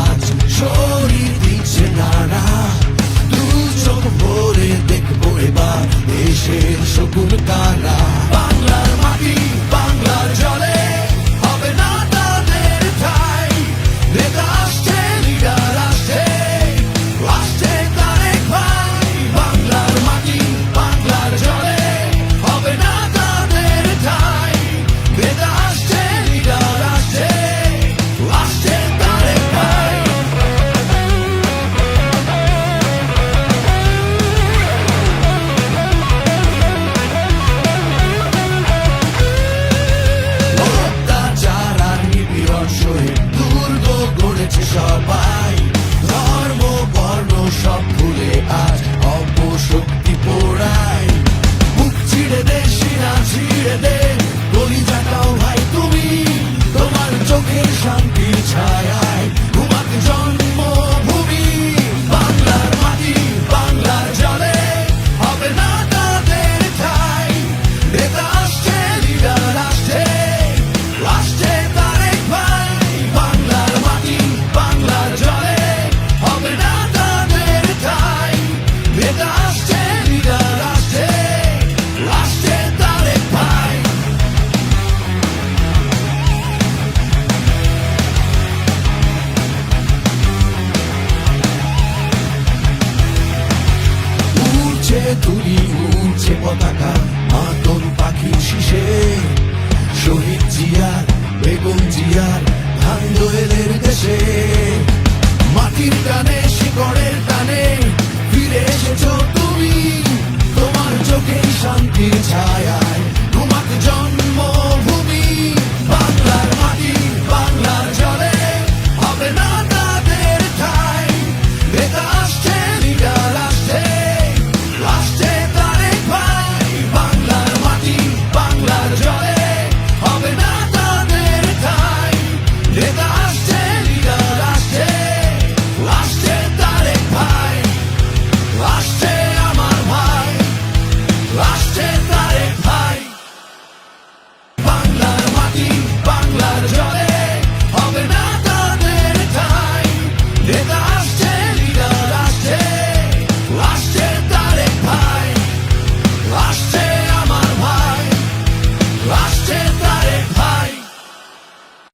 আজ শরীর দিচ্ছে নাড়া। দু চোখ ভরে দেখবো এবার দেশের শকুন কারা। বাংলার মাটি বাংলার জলে হবে না তাদের ঠাই। নেতা আসছে লিডার আসছে, আসছে তারেক ভাই। বাংলার মাটি বাংলার জলে হবে না তাদের ঠাই। নেতা আসছে লিডার আসছে, আসছে তারেক ভাই। অত্যাচার আর নিপীড়ন সয়ে দুর্গ গড়েছে সবাই। ধর্ম বর্ণ সব ভুলে আজ অপশক্তি পোড়ায়। বুক চিড়ে দে শিরা ছিঁড়ে দে, কলিজাটাও ভাই তুমি। তোমার চোখের শান্তির ছায়ায় ঘুমাতে জন্মভূমি। বাংলার মাটি বাংলার জলে হবে না তাদের ঠাই। নেতা আসছে লিডার আসছে, আসছে তারেক ভাই। বাংলার মাটি বাংলার জলে হবে না তাদের ঠাই। নেতা আসছে লিডার আসছে, আসছে তারেক ভাই। উড়ছে তুলি উড়ছে পতাকা,